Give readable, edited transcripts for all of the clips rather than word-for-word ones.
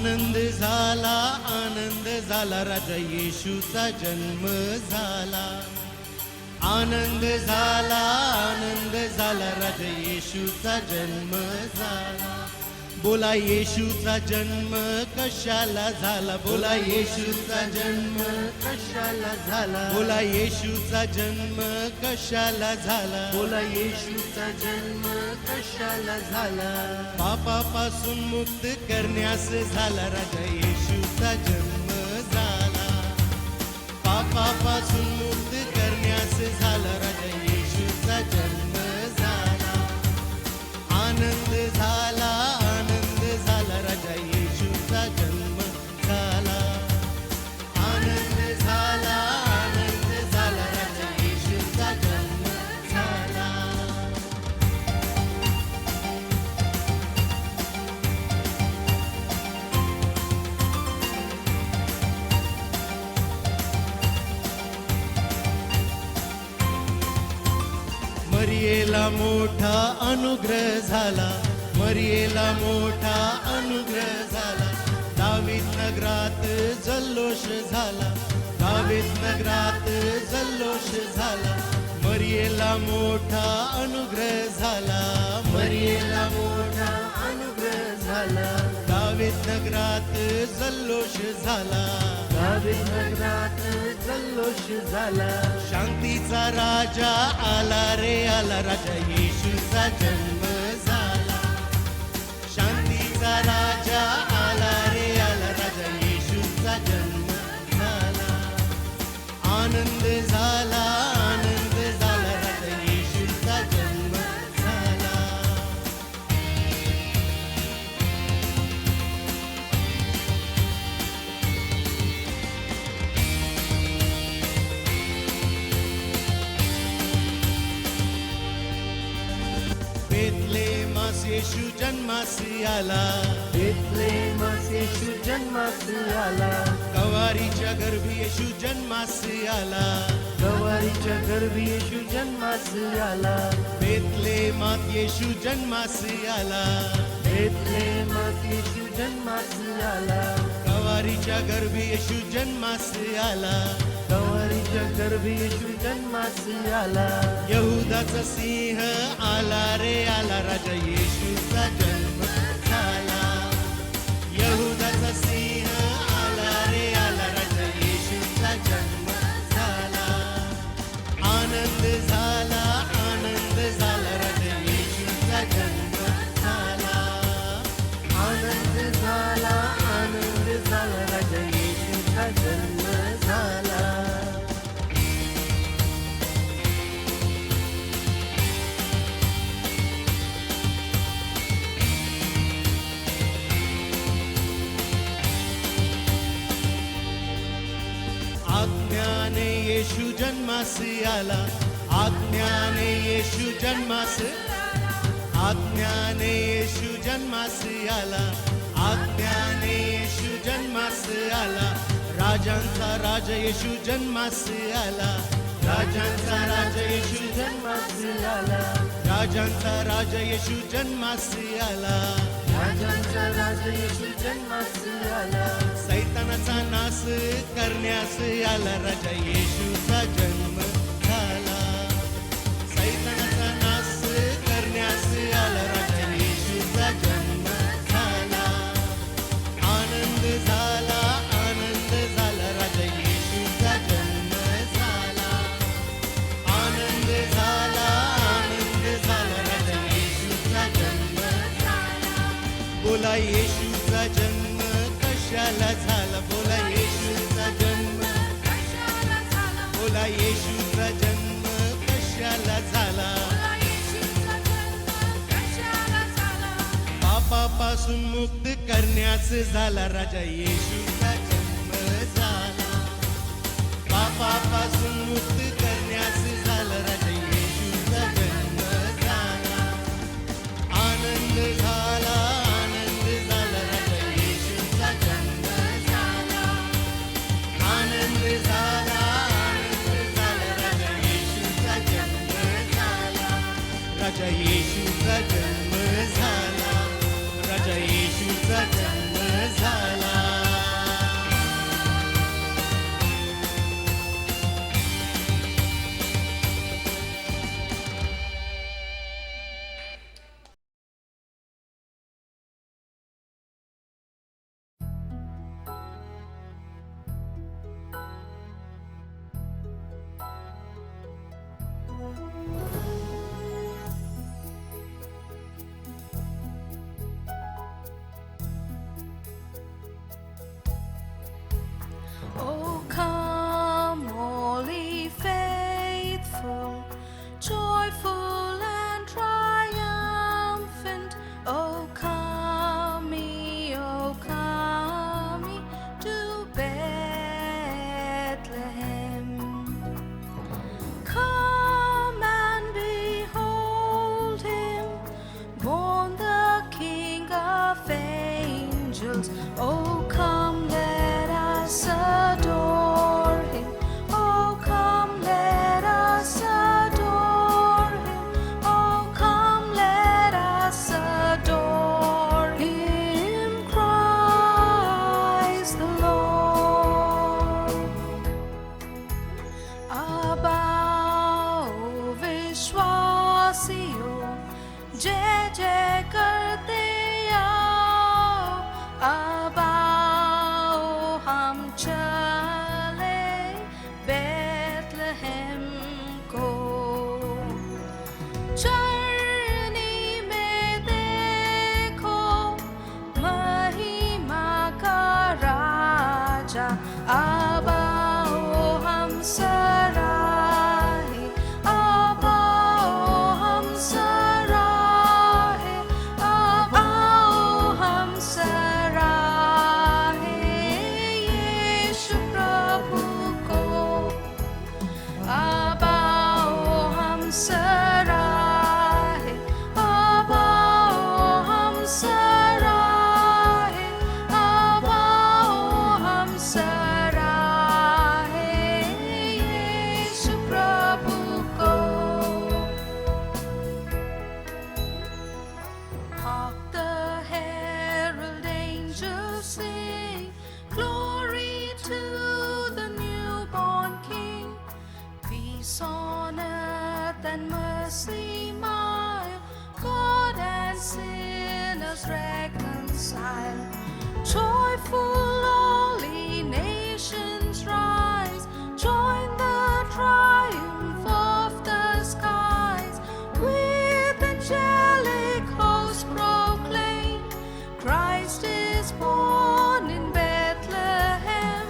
आनंद झाला, आनंद झाला, राजा येशूचा जन्म झाला. आनंद झाला, आनंद झाला, राजा येशूचा जन्म झाला. बोला येशूचा जन्म कशाला झाला, बोला येशूचा जन्म कशाला झाला, बोला येशूचा जन्म कशाला झाला, बोला येशूचा जन्म कशाला झाला. पापापासून मुक्त करण्यास झाला, राजा येशूचा जन्म झाला. पापापासून मुक्त करण्यास झाला, राजा येशूचा जन्म झाला. आनंद झाला, आनंद झाला, राजा येशूचा जन्म झाला. आनंद झाला, आनंद झाला, राजा येशूचा जन्म झाला. मरियेला मोठा अनुग्रह झाला, मरियेला मोठा अनुग्रह झाला. दावीद नगरात जल्लोष झाला, दावीद नगरात जल्लोष झाला. मरियेला मोठा अनुग्रह झाला, मरियेला मोठा अनुग्रह झाला. दावीद नगरात जल्लोष झाला, दावीद नगरात जल्लोष झाला. शांतीचा राजा आला रे आला, राजा येशूचा जन्म झाला. शांतीचा राजा आला रे आला, राजा येशूचा जन्म झाला. आनंद झाला, आनंद झाला, राजा येशूचा जन्म झाला. बेथलेहेमास येशू जन्मास आला, बेथलेहेमास येशू जन्मास आला. गवारीच्या गर्भी येशू जन्मास आला, गवारीच्या गर्भी येशू जन्मास आला. बेथलेहेमात येशू जन्मास आला, बेथलेहेमात येशू जन्मास आला. गवारीच्या गर्भी येशू जन्मास आला, गवारीच्या गर्भी येशू जन्मास आला. यहूदाचा सिंह आला रे आला, राजा येशूचा जन्म झाला. यहूदाचा सिंह आला रे आला, राजा येशूचा जन्म झाला. आनंद झाला, आनंद झाला, राजा येशूचा जन्म झाला. आनंद झाला, आनंद झाला, राजा येशूचा जन्म झाला. आज्ञाने येशू जन्मास आला, आज्ञाने येशू जन्मास, आज्ञाने येशू जन्मास आला, आज्ञाने येशू जन्मास आला. राजांचा राजा येशू जन्मास आला, राजांचा राजा येशू जन्मास आला. राजांचा राजा येशू जन्मास आला, राजांचा राजा येशू जन्मास आला. सैतानाचा नाश करण्यास आला, राजा येशूचा जन्म झाला. सैतानाचा नाश करण्यास आला, राजा येशूचा जन्म झाला. आनंद झाला, आनंद झाला, राजा येशूचा जन्म झाला. आनंद झाला, आनंद झाला, राजा येशूचा जन्म झाला. बोला येशूचा जन्म कशाला झाला, बोला येशूचा जन्म कशाला झाला, बोला येशूचा जन्म कशाला झाला. पापापासून मुक्त करण्यास झाला, राजा येशूचा जन्म झाला. पापापासून मुक्त करण्यास झाला, राजा येशूचा जन्म झाला. आनंद झाला, आनंद झाला, राजा येशूचा जन्म झाला. आनंद झाला, आनंद झाला, राजा येशूचा जन्म झाला. राजा येशूचा जन्म झाला, राजा येशूचा जन्म झाला. जय जय करते आओ, अब आओ हम चले बैतलहम को। चरनी में देखो महिमा का राजा, अब आओ हम सराहे, अब आओ हम सराहे, अब आओ हम सराहे यीशु प्रभु को। अब आओ हम सराहे, अब आओ हम सराहे, अब आओ हम सराहे यीशु प्रभु को। Hark the herald angels sing, glory to the newborn King. Peace on earth and mercy mild, God and sinners reconcile. Joyful all ye nations rise, join the triumph of the skies. With angelic hosts proclaim, Christ is born in Bethlehem.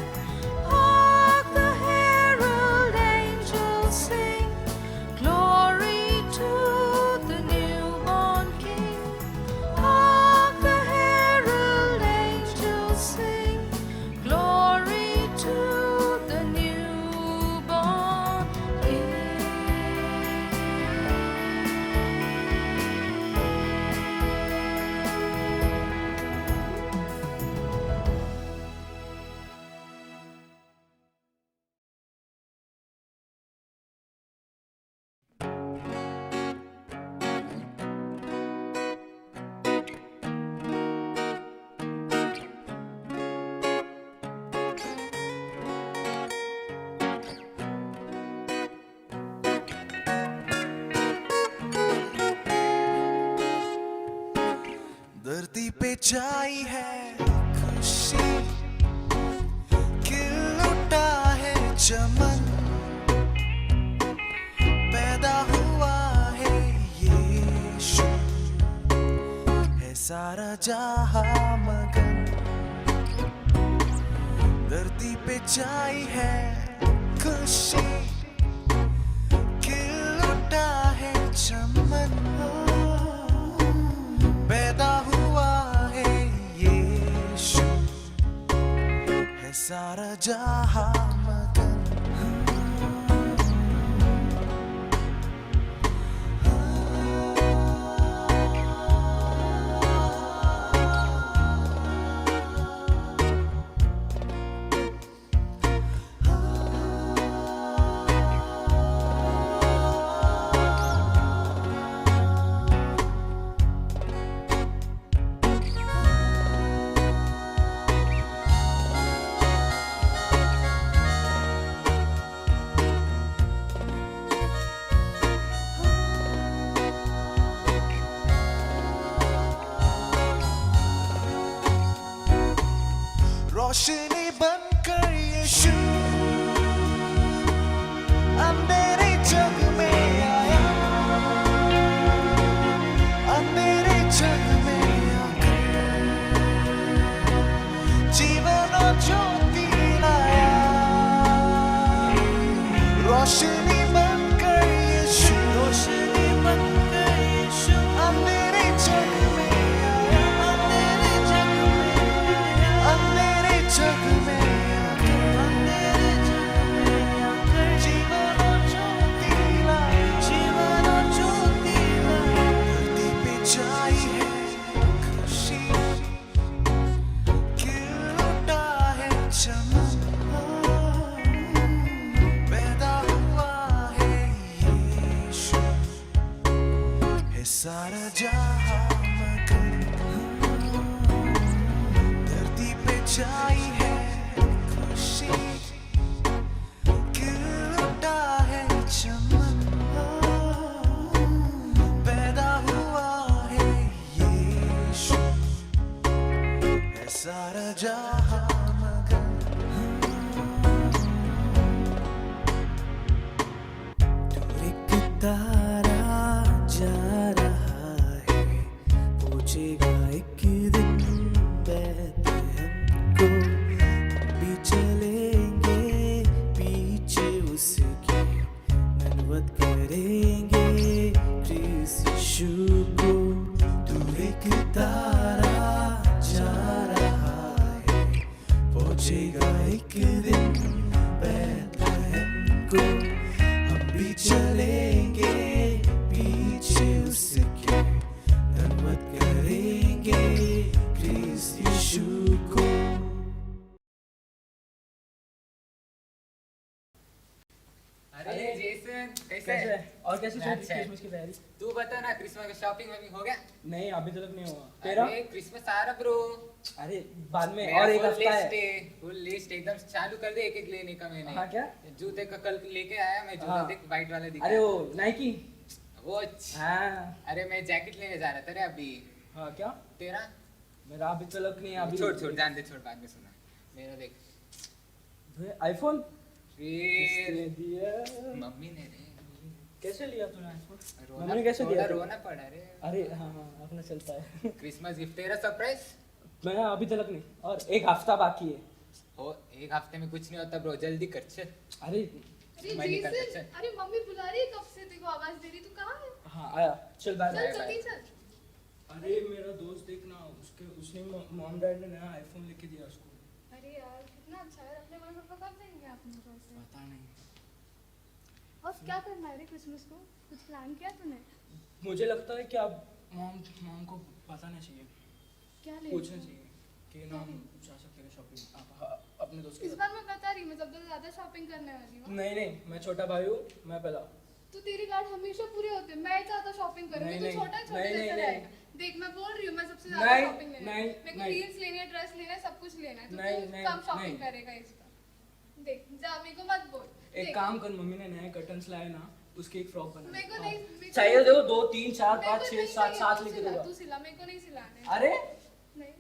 Hark the herald angels sing, glory to the newborn King. Hark the herald angels sing, glory to the newborn King. धरती पे छाई है खुशी, खिल उठा है चमन, पैदा हुआ है यीशु, है सारा जहां मगन। धरती पे छाई है खुशी, खिल उठा है चमन, पैदा हुआ है यीशु, है सारा जहां मगन। रोशनी बनकर यीशु अंधेरे जग में आया, अंधेरे जग में आकर जीवन और ज्योति लाया। रोशनी बनकर यीशु, रोशनी बनकर यीशु अंधेरे जग में आया, अंधेरे जग में आया, अंधेरे जग में आकर जीवन और ज्योति लाया, जीवन और ज्योति लाया। धरती पे छाई है खुशी, खिल उठा है चमन, पैदा हुआ है यीशु, है सारा जहां मगन। धरती पे छाई है खुशी, खिल उठा है चमन, पैदा हुआ तारा जा रहा है, पहुंचेगा एक दिन बेथलेहम को। हम भी चलेंगे पीछे उसके, धन्यवाद करेंगे यीशु को। तू एक तारा जा रहा है, पहुंचेगा एक दिन बेथलेहम को। हम भी चलेंगे पीछे उसके, धन्यवाद करेंगे यीशु को। अरे जेसन कैसे कैसे है? और कैसे चल रही अच्छा है। क्रिसमस की तैयारी? तू बता ना, क्रिसमस का शॉपिंग वॉपिंग हो गया? नहीं अभी तक नहीं हुआ। तेरा? अरे क्रिसमस आ रहा ब्रो। अरे बाद में और एक हफ्ता है। फुल लिस्ट एकदम चालू कर दे, एक एक लेने का मैंने। हाँ क्या? जूते का कल लेके आया मैं, जूता हाँ। देख वाइट वाला दिखा। अरे वो नाइकी। वो हाँ अरे मैं जैकेट लेने जा रहा था रे अभी। हाँ क्या? तेरा? मेरा अभी तक नहीं है। अभी छोड़ छोड़ जान दे, छोड़ बाद में सुना। मेरा देख आईफोन फिर दिया। मम्मी ने रे। कैसे लिया तूने आईफोन? रोना मम्मी ने कैसे थोड़ा दिया? रोना पड़ा रे। अरे हाँ हाँ अपना चलता है। क्रिसमस गिफ्ट तेरा सरप्राइज मैं अभी तक नहीं, और एक हफ्ता बाकी है। हो। एक हफ्ते में कुछ नहीं होता ब्रो, जल्दी कर चल। अरे अरे मैं नहीं करता, जेसन, चल। अरे मम्मी बुला रही है कब से, देखो आवाज दे रही, तू कहाँ है? हाँ आया, चल बाय चल बाय। जल्दी चल। अरे मेरा दोस्त देखना, उसने मॉम डैड ने नया आईफोन लेके दिया उसको। अरे यार कितना अच्छा है, अपने मम्मी पापा कब देंगे आपने पैसे? पता नहीं। और क्या करना है रे क्रिसमस को, कुछ प्लान किया तूने? मुझे लगता है कि अब मॉम को बताना चाहिए, क्या ले पूछना चाहिए कि ना हम जा सकते हैं शॉपिंग अपने दोस्त के इस साथ। बार मैं बता रही हूँ, मैं सबसे ज्यादा शॉपिंग करने वाली हूँ। नहीं नहीं, मैं छोटा भाई हूँ, मैं पहला। तो तेरी लाड हमेशा पूरे होते हैं, मैं ज्यादा शॉपिंग करूंगी, नहीं, तू नहीं, छोटा है, छोटे नहीं, जैसा नहीं, रहेगा। देख मैं बोल रही हूँ, मैं सबसे ज्यादा नहीं, शॉपिंग लेना है, नहीं, मेरे को नहीं। रील्स लेने हैं, ड्रेस लेना है, सब कुछ लेना है, तो नहीं, तू नहीं, कम शॉपिंग नहीं। करेगा इस बार। देख जा, मेरे को मत बोल। एक देख, काम कर, मम्मी ने नए कर्टन्स लाए ना, उसकी एक फ्रॉक बना। मेरे को नहीं चाहिए देखो 2 3 4 मेरे 5 को 6 नहीं 7 चाहिए, 7 तू लिख सिला, दूंगा। तू सिला, मेरे को नहीं सिलाने। अरे नहीं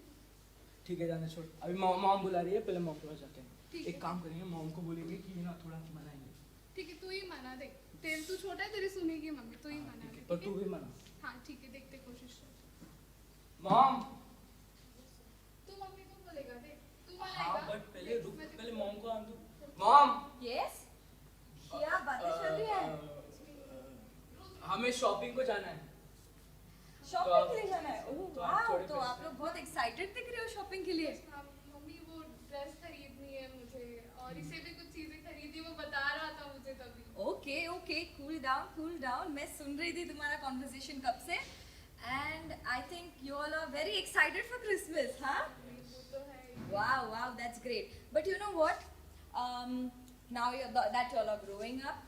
ठीक है, जाने छोड़। अभी मॉम बुला रही है, पहले मॉम के पास जाते ठीक हैं। है। एक काम करेंगे, मॉम को बोलेंगे कि ना थोड़ा मनाएंगे। ठीक है, तू ही मना। देख तेरे, तू छोटा है, तेरी सुनेगी मम्मी, तू ही हाँ, मना ठीक है, दे, पर ठीक तू है? भी मना। हाँ ठीक है, देखते कोशिश कर। मॉम। तू मम्मी को बोलेगा, देख तू हाँ मनाएगा। बट पहले देख, रुक, मैं तेरे पहले को- मॉम को आने दो। मॉम यस क्या बातें चल रही है? हमें शॉपिंग को जाना है। शॉपिंग के लिए जाना है? ओह तो आप वाह, थोड़े तो पैसे- आप लोग बहुत एक्साइटेड दिख रहे हो शॉपिंग के लिए। हाँ, मम्मी वो ड्रेस खरीदनी है मुझे, और इसे भी कुछ चीजें खरीदी, वो बता रहा था मुझे तभी। Okay okay, cool down. मैं सुन रही थी तुम्हारा कॉन्वर्सेशन कब से, and I think you all are very excited for Christmas, हाँ? वो तो है ही। Wow, that's great. But you know what? Now that you all are growing up,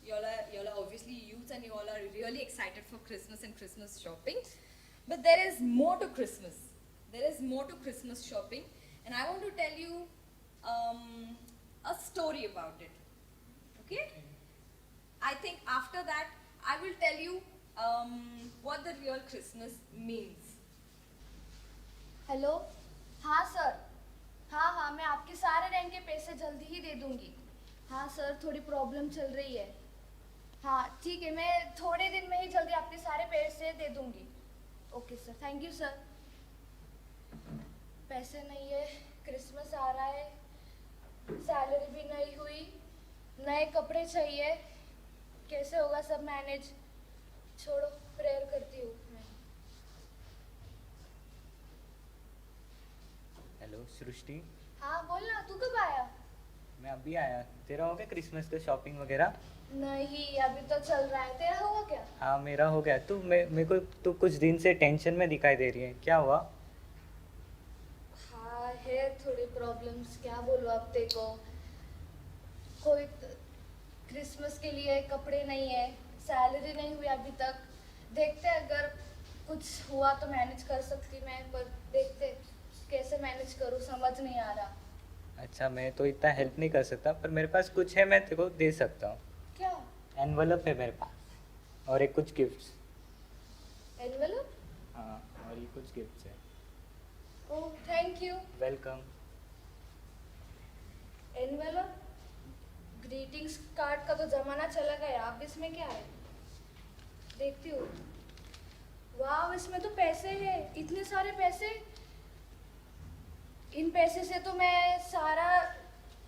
you all are obviously youth, and you all are really excited for Christmas and Christmas shopping. But there is more to Christmas. There is more to Christmas shopping, and I want to tell you a story about it. Okay? I think after that, I will tell you what the real Christmas means. Hello, हाँ sir, हाँ मैं आपके सारे rent के पैसे जल्दी ही दे दूंगी। हाँ सर, थोड़ी प्रॉब्लम चल रही है। हाँ ठीक है, मैं थोड़े दिन में ही जल्दी आपके सारे पैसे दे दूंगी। Okay sir, thank you sir. पैसे नहीं है, क्रिसमस आ रहा है, सैलरी भी नहीं हुई, नए कपड़े चाहिए, कैसे होगा सब मैनेज? छोड़ो, प्रेयर करती हूँ मैं। हेलो सृष्टि, हाँ बोल ना, तू कब आया? मैं अभी आया। तेरा हो गया क्रिसमस का शॉपिंग वगैरह? नहीं, अभी तो चल रहा है। तेरा हुआ क्या? हाँ मेरा हो गया। तू मेरे को तू कुछ दिन से टेंशन में दिखाई दे रही है, क्या हुआ? हाँ है थोड़ी प्रॉब्लम्स, क्या बोलूँ अब तेरे को। कोई क्रिसमस के लिए कपड़े नहीं है, सैलरी नहीं हुई अभी तक। देखते अगर कुछ हुआ तो मैनेज कर सकती मैं, पर देखते कैसे मैनेज करूँ, समझ नहीं आ रहा। अच्छा, मैं तो इतना हेल्प नहीं कर सकता, पर मेरे पास कुछ है, मैं तेरे को दे सकता हूँ। क्या? एनवलप है मेरे पास, और एक कुछ गिफ्ट्स। एनवेलप? हाँ, और ये कुछ गिफ्ट्स है। Oh thank you. Welcome. Envelope? Greetings card का तो जमाना चला गया, अब इसमें क्या है? देखती हूँ। वाह, इसमें तो पैसे हैं, इतने सारे पैसे। इन पैसे से तो मैं सारा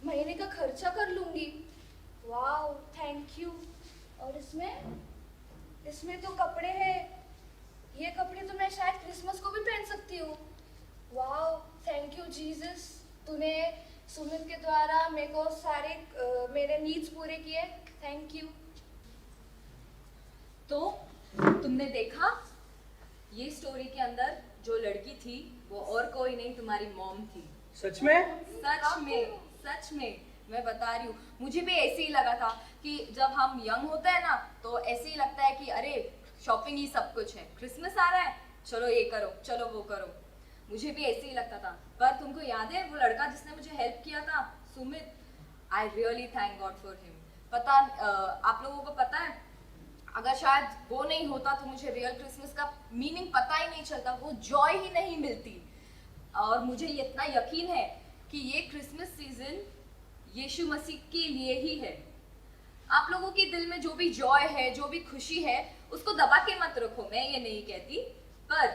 महीने का खर्चा कर लूंगी। वाह, थैंक यू। और इसमें तो कपड़े हैं। ये कपड़े तो मैं शायद क्रिसमस को भी पहन सकती हूँ। वाह, थैंक यू जीसस। तूने सुमित के द्वारा मेरे को सारे मेरे नीड्स पूरे किए। Thank you. तो तुमने देखा, ये स्टोरी के अंदर जो लड़की थी वो और कोई नहीं, तुम्हारी मॉम थी। सच में? सच में मैं बता रही हूँ। मुझे भी ऐसे ही लगा था कि जब हम यंग होते हैं ना, तो ऐसे ही लगता है कि अरे शॉपिंग ही सब कुछ है, क्रिसमस आ रहा है, चलो ये करो, चलो वो करो। मुझे भी ऐसे ही लगता था। पर तुमको याद है वो लड़का जिसने मुझे हेल्प किया था, Sumit? I really thank God for him. पता आप लोगों को पता है, अगर शायद वो नहीं होता तो मुझे रियल क्रिसमस का मीनिंग पता ही नहीं चलता, वो जॉय ही नहीं मिलती। और मुझे इतना यकीन है कि ये क्रिसमस सीजन यीशु मसीह के लिए ही है। आप लोगों के दिल में जो भी जॉय है, जो भी खुशी है, उसको दबा के मत रखो, मैं ये नहीं कहती, पर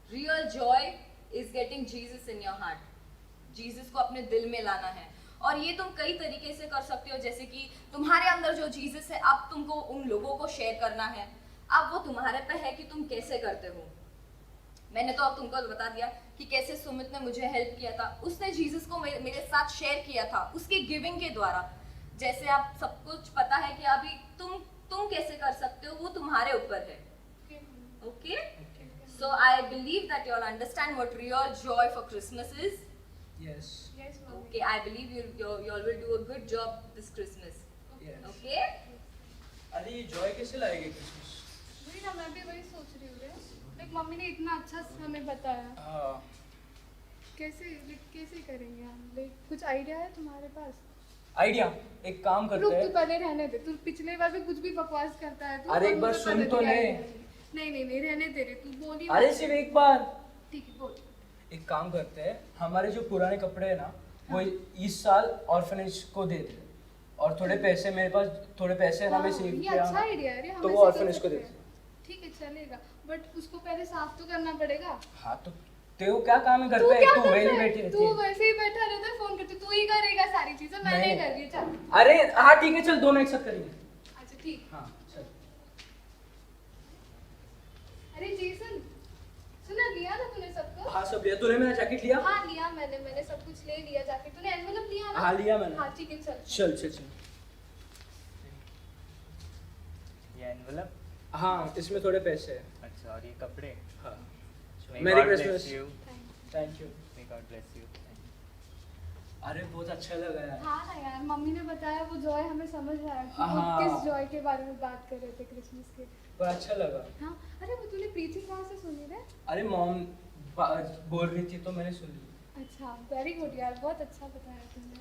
real Joy is getting Jesus in your heart. Jesus को अपने दिल में लाना है, और ये तुम कई तरीके से कर सकते हो। जैसे कि तुम्हारे अंदर जो जीसस है, अब तुमको उन लोगों को शेयर करना है। अब वो तुम्हारे पे है कि तुम कैसे करते हो। मैंने तो अब तुमको बता दिया कि कैसे सुमित ने मुझे हेल्प किया था। उसने जीसस को मेरे साथ शेयर किया था उसके गिविंग के द्वारा। जैसे आप सब कुछ पता है कि अभी तुम कैसे कर सकते हो, वो तुम्हारे ऊपर है। Okay, so I believe that you all understand what real Joy for Christmas is. Yes. Yes, mommy. Okay, I believe you all will do a good job this Christmas. Yes. Okay? अरे ये Joy कैसे लाएगी Christmas? वही ना, मैं भी वही सोच रही हूँ रे। लाइक मम्मी ने इतना अच्छा हमें बताया, हाँ। कैसे करेंगे हम? लाइक कुछ आइडिया है तुम्हारे पास? आइडिया, एक काम रुक, करते तू हैं। पहले रहने दे। तू पिछले बार भी कुछ भी बकवास करता है तू। अरे एक और बार मुझे सुन पता तो नहीं ले। आएगा। नहीं रहने दे रे, तू बोली। अरे सिर्फ एक बार। ठीक है, बोल। एक काम करते हैं, हमारे जो पुराने कपड़े हैं ना, वो इस साल ऑर्फनेज को दे दे, और थोड़े पैसे मेरे पास, थोड़े पैसे है ना, मैं सेव ये किया अच्छा ना, आइडिया है रे, हम तो वो ऐसे कर ऑर्फनेज को सकते दे हैं। दे। ठीक है, चलेगा, बट उसको पहले साफ तो करना पड़ेगा। हाँ तो तेरे को क्या काम है घर तू पे? क्या तू करता वेली है? बैठी रहती तू है। वैसे ही बैठा रहता है, फोन करते, तू ही करेगा सारी चीजें, मैं नहीं कर रही। चल। अरे हाँ ठीक है, चल दोनों एक साथ करेंगे। अच्छा ठीक। हाँ चल। अरे जेसन, सुना, लिया ना तूने सबको? हाँ सब लिया। तूने मेरा जैकेट लिया? हाँ लिया मैंने सब कुछ ले लिया जाके। तूने एनवेलप लिया ना? हाँ लिया मैंने। हाँ ठीक है, चल। चल चल चल। ये एनवलप। हाँ इसमें थोड़े पैसे हैं। अच्छा, और ये कपड़े। हाँ। May Merry God bless Christmas. you. Thank you. May God bless you. अरे बहुत अच्छा लगा यार। हाँ ना यार, मम्मी ने बताया वो जॉय हमें समझ आया कि वो हाँ। किस जॉय के बारे में बात कर रहे थे क्रिसमस के। पर अच्छा लगा। हाँ, अरे वो तूने प्रीचिंग कहाँ से सुनी रे? अरे मॉम बोल रही थी तो मैंने सुन ली। अच्छा, वेरी गुड यार, बहुत अच्छा बताया तुमने।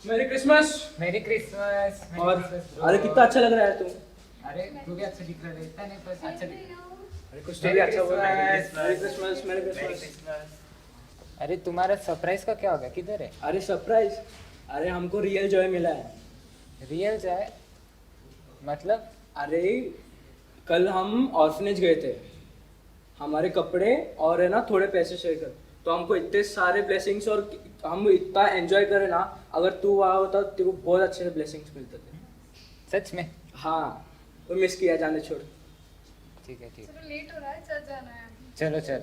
मेरी क्रिसमस। मेरी क्रिसमस। और अरे कितना अच्छा लग रहा है तुम। अरे तू भी अच्छा दिख रहा है, इतना नहीं पर अच्छा दिख रहा है। अरे कुछ तो भी अच्छा बोल। मेरी क्रिसमस, मेरी Merry क्रिसमस। Christmas. अरे तुम्हारा सरप्राइज का क्या होगा, किधर है? अरे सरप्राइज, अरे हमको रियल जॉय मिला है। रियल जाए मतलब? अरे कल हम ऑर्फनेज गए थे, हमारे कपड़े और है ना थोड़े पैसे शेयर कर, तो हमको इतने सारे ब्लेसिंग्स और हम इतना एंजॉय करे ना, अगर तू वहाँ होता तो तेरे को बहुत अच्छे से ब्लेसिंग्स मिलते थे। सच में? हाँ तो मिस किया, जाने छोड़। ठीक है ठीक है, चलो लेट हो रहा है, चल जाना है। चलो चलो।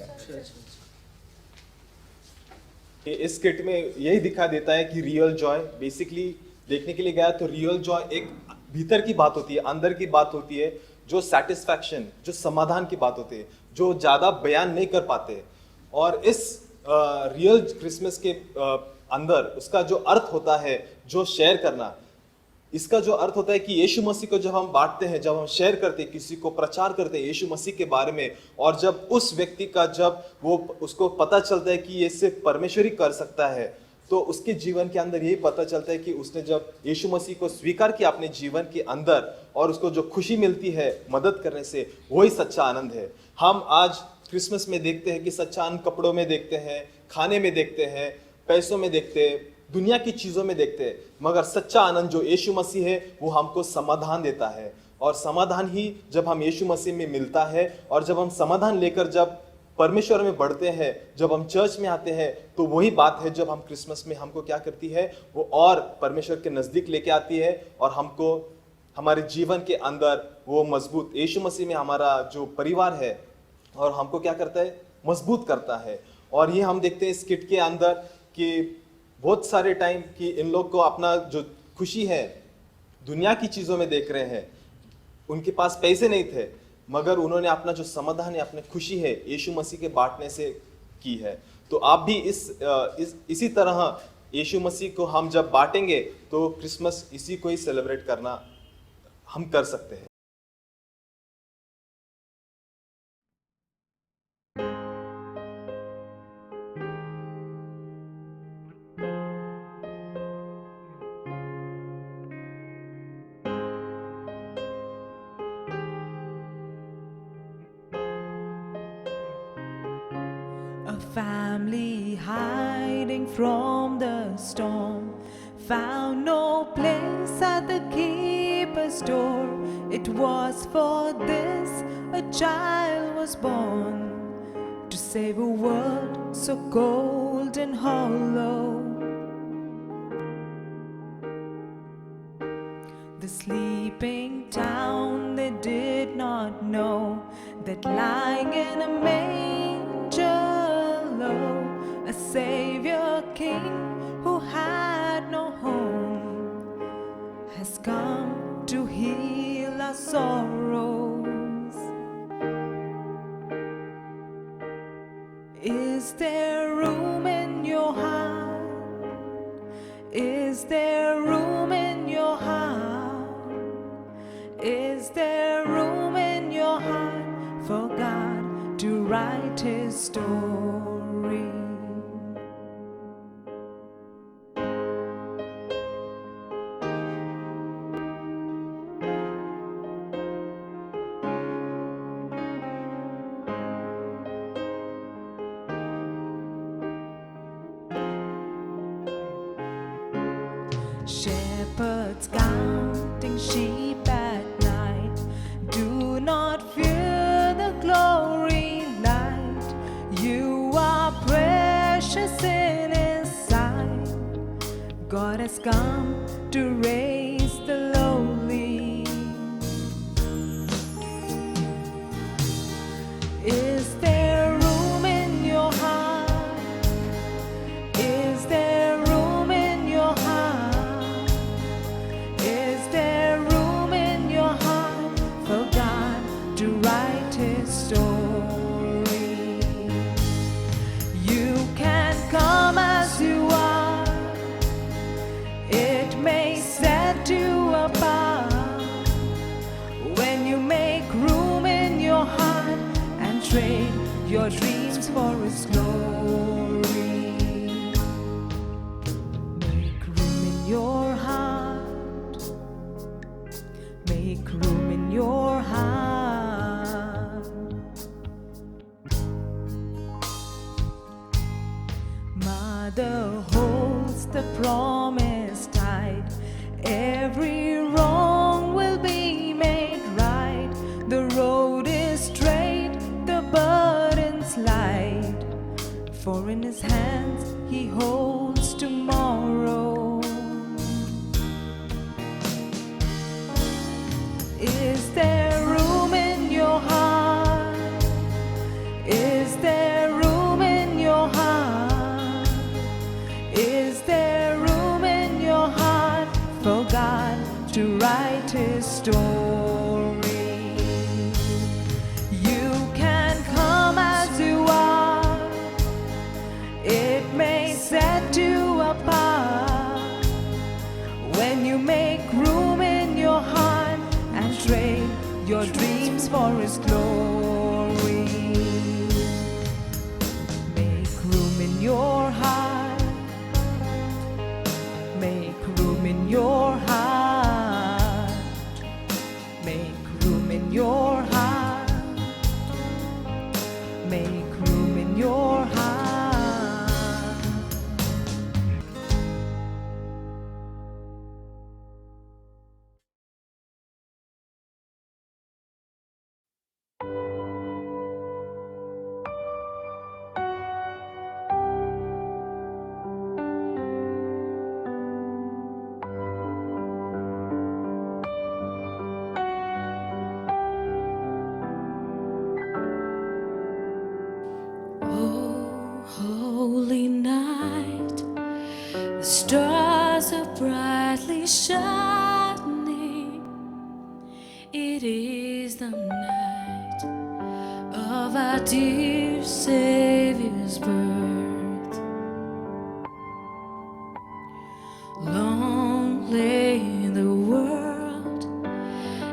इस स्किट में यही दिखा देता है कि रियल जॉय बेसिकली देखने के लिए गया तो रियल जॉय एक भीतर की बात होती है, अंदर की बात होती है, जो सेटिस्फैक्शन, जो समाधान की बात होती है, जो ज़्यादा बयान नहीं कर पाते। और इस रियल क्रिसमस के अंदर उसका जो अर्थ होता है, जो शेयर करना, इसका जो अर्थ होता है कि यीशु मसीह को जब हम बांटते हैं, जब हम शेयर करते हैं, किसी को प्रचार करते हैं यीशु मसीह के बारे में, और जब उस व्यक्ति का जब वो उसको पता चलता है कि ये सिर्फ परमेश्वर ही कर सकता है, तो उसके जीवन के अंदर यही पता चलता है कि उसने जब यीशु मसीह को स्वीकार किया अपने जीवन के अंदर, और उसको जो खुशी मिलती है मदद करने से, वही सच्चा आनंद है। हम आज क्रिसमस में देखते हैं कि सच्चा आनंद कपड़ों में देखते हैं, खाने में देखते हैं, पैसों में देखते हैं, दुनिया की चीजों में देखते हैं, मगर सच्चा आनंद जो यीशु मसीह है वो हमको समाधान देता है। और समाधान ही जब हम यीशु मसीह में मिलता है और जब हम समाधान लेकर जब परमेश्वर में बढ़ते हैं, जब हम चर्च में आते हैं, तो वही बात है जब हम क्रिसमस में हमको क्या करती है, वो और परमेश्वर के नजदीक लेके आती है और हमको हमारे जीवन के अंदर वो मजबूत यीशु मसीह में हमारा जो परिवार है और हमको क्या करता है, मजबूत करता है। और ये हम देखते हैं इस किट के अंदर कि बहुत सारे टाइम कि इन लोग को अपना जो खुशी है दुनिया की चीज़ों में देख रहे हैं, उनके पास पैसे नहीं थे, मगर उन्होंने अपना जो समाधान है, अपनी खुशी है यीशु मसीह के बांटने से की है। तो आप भी इसी तरह यीशु मसीह को हम जब बांटेंगे तो क्रिसमस इसी को ही सेलिब्रेट करना हम कर सकते हैं। A family hiding from the storm found no place at the keeper's door. It was for this a child was born, to save a world so cold and hollow. The sleeping town, they did not know that lying in a manger low, a savior king who had no home has come to heal our sorrows. Is there room in your heart? Is there room in your heart? Is there room in your heart for God to write His story? Shepherds counting sheep at night, do not fear the glory light. You are precious in His sight. God has come to raise the lowly. Is there room in your heart? Is there room in your heart? Is there room in your heart for God to write His story? You can come as you are. It may set you apart when you make room in your heart and trade your dreams for His glory. Make room in your heart. Make room in your heart. Mother holds the promise tight. Every wrong will be made right. The road is straight, the burden's light. For in His hands He holds tomorrow. Is there room in your heart? Is there room in your heart? Is there room in your heart for God to write His story? You can come as you are. It may set you apart when you make room in your heart and trade your dreams for His glory. Make room in your heart. Make room in your heart. Make room in your heart. Make room in your heart. the night of our dear Savior's birth. Long lay the world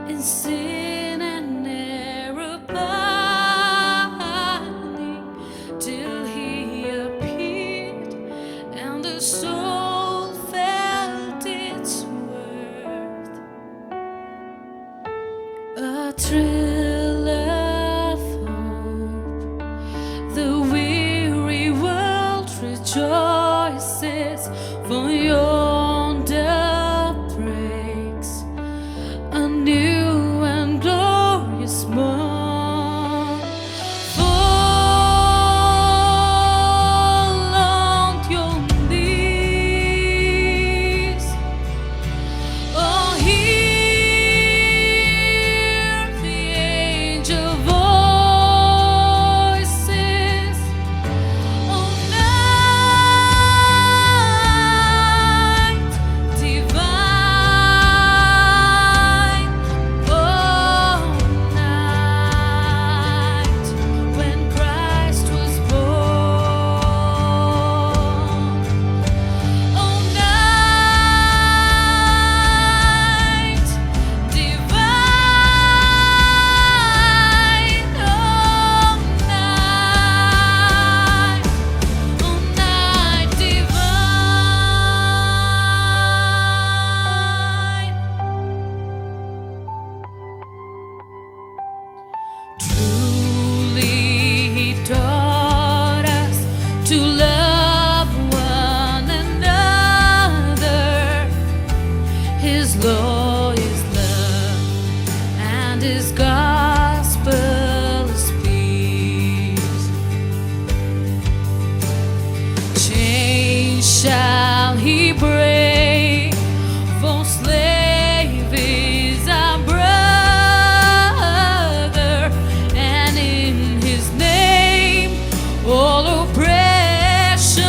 in sin and error pining, till He appeared and the soul felt its worth. A thrill of hope, the weary world rejoices, for yonder breaks a new and glorious morn. Fall on your knees, oh, hear the angel voices. Oh, night divine, oh, night when Christ was born. Oh, night divine, oh, night divine. Truly He taught us to love one another. His law is love, and His gospel is peace. Chains shall He break, for slave is our brother, and in His name all oppression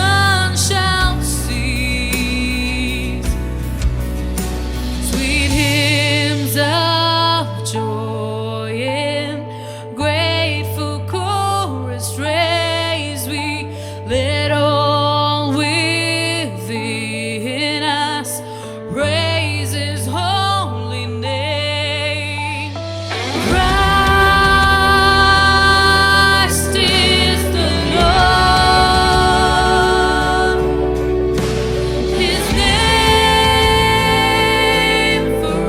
shall cease. Sweet hymns of joy in grateful chorus raise we, let all within us praise His holy name. Christ is the Lord, His name forever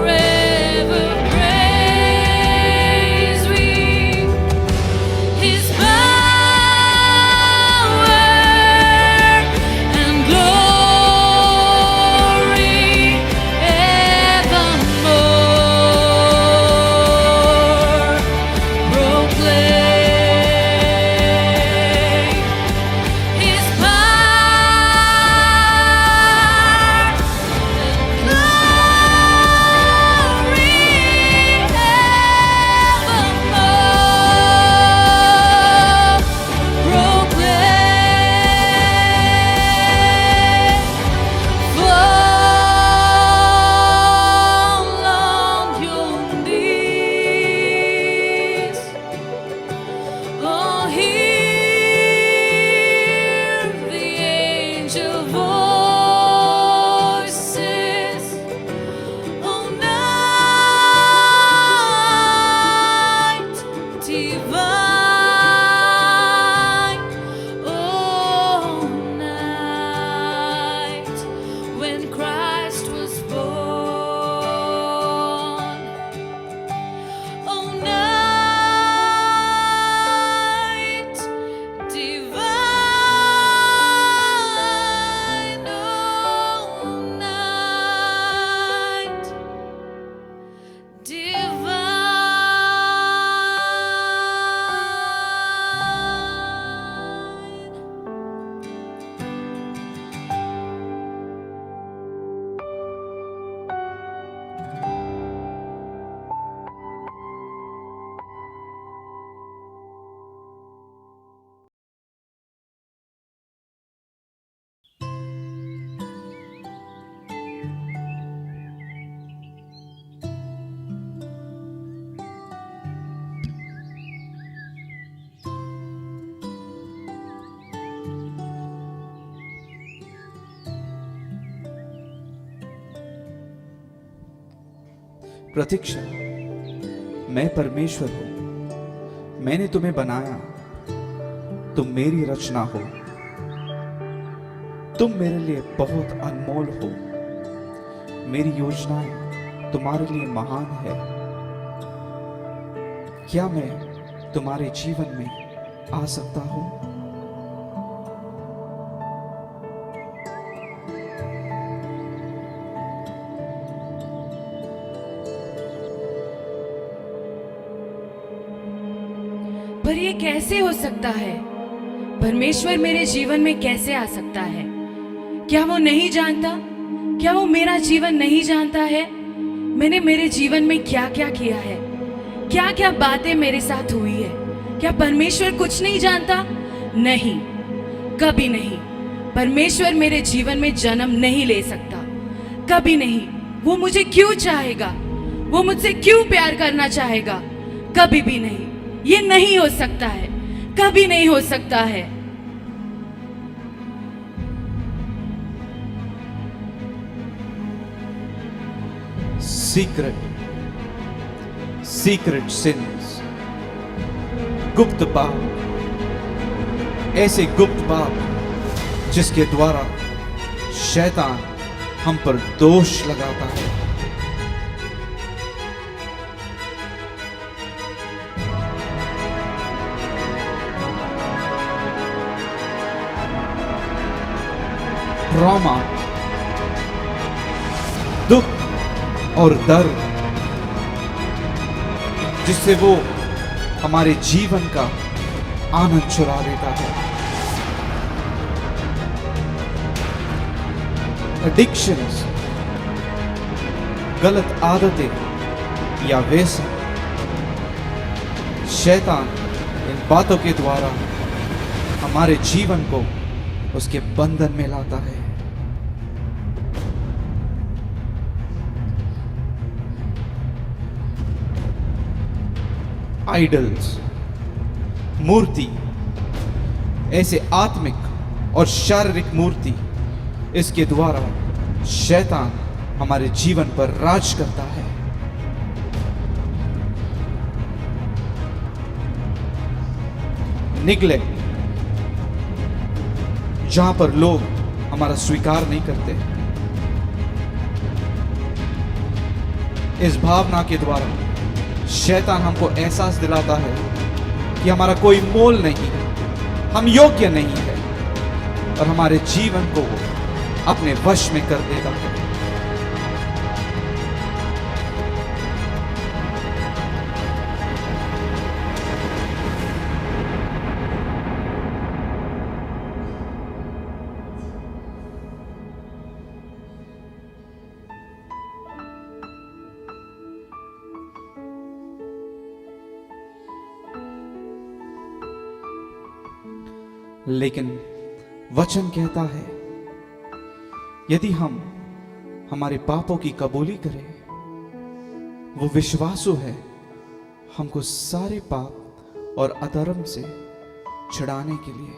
प्रतीक्षा, मैं परमेश्वर हूं, मैंने तुम्हें बनाया, तुम मेरी रचना हो, तुम मेरे लिए बहुत अनमोल हो, मेरी योजनाएं तुम्हारे लिए महान है। क्या मैं तुम्हारे जीवन में आ सकता हूं? पर ये कैसे हो सकता है? परमेश्वर मेरे जीवन में कैसे आ सकता है? क्या वो नहीं जानता? क्या वो मेरा जीवन नहीं जानता है? मैंने मेरे जीवन में क्या क्या किया है, क्या क्या बातें मेरे साथ हुई है। क्या परमेश्वर कुछ नहीं जानता? नहीं, कभी नहीं। परमेश्वर मेरे जीवन में जन्म नहीं ले सकता, कभी नहीं। वो मुझे क्यों चाहेगा? वो मुझसे क्यों प्यार करना चाहेगा? कभी भी नहीं। ये नहीं हो सकता है, कभी नहीं हो सकता है। सीक्रेट सिंस, गुप्त पाप, ऐसे गुप्त पाप जिसके द्वारा शैतान हम पर दोष लगाता है। ट्रॉमा, दुख और दर्द जिससे वो हमारे जीवन का आनंद चुरा लेता है। एडिक्शंस, गलत आदतें या व्यसन, शैतान इन बातों के द्वारा हमारे जीवन को उसके बंधन में लाता है। आइडल्स, मूर्ति, ऐसे आत्मिक और शारीरिक मूर्ति, इसके द्वारा शैतान हमारे जीवन पर राज करता है। निग्लेक्ट, जहां पर लोग हमारा स्वीकार नहीं करते। इस भावना के द्वारा शैतान हमको एहसास दिलाता है कि हमारा कोई मोल नहीं है, हम योग्य नहीं है, और हमारे जीवन को अपने वश में कर देता है। लेकिन वचन कहता है, यदि हम हमारे पापों की कबूली करें, वो विश्वासु है हमको सारे पाप और अधर्म से छुड़ाने के लिए।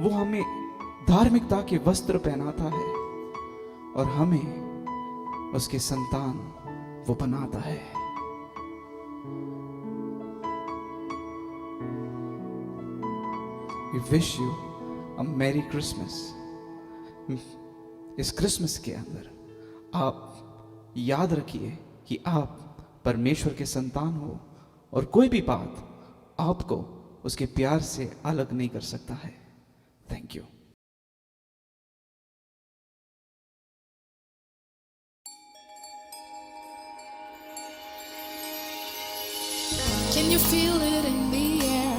वो हमें धार्मिकता के वस्त्र पहनाता है और हमें उसके संतान वो बनाता है। We wish you a Merry Christmas. इस क्रिसमस के अंदर आप याद रखिए कि आप परमेश्वर के संतान हो और कोई भी बात आपको उसके प्यार से अलग नहीं कर सकता है। Thank you. Can you feel it in the air?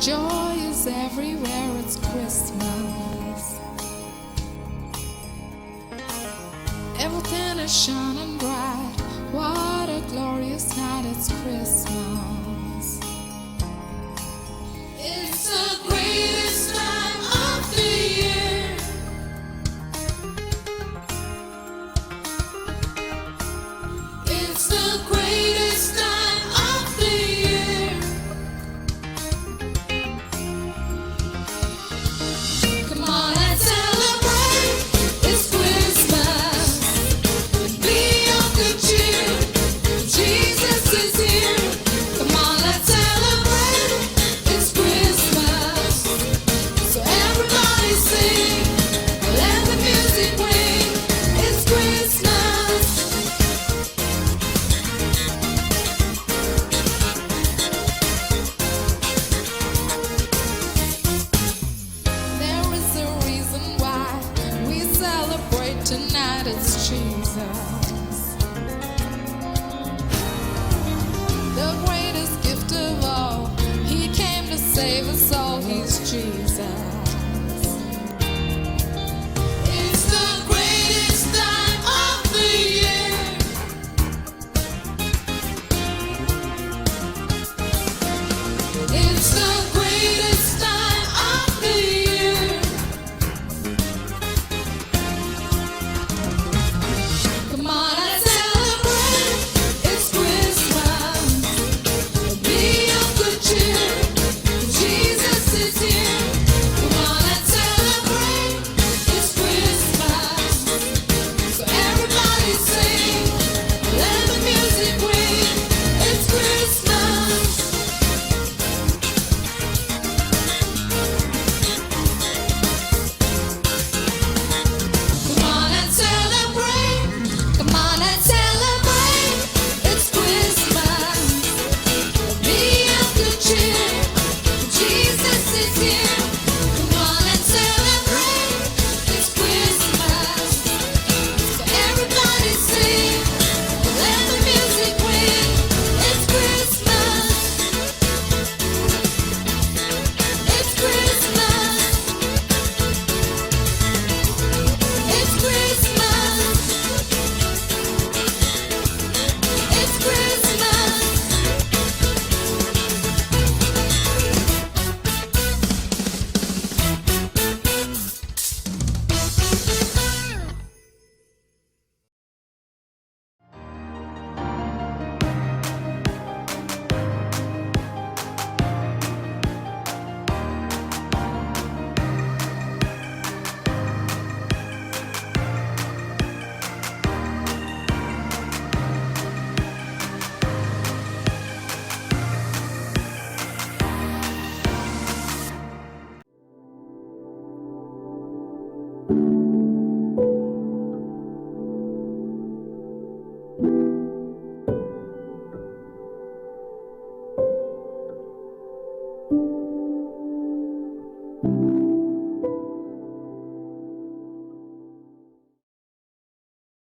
Joy is everywhere, it's Christmas. Everything is shining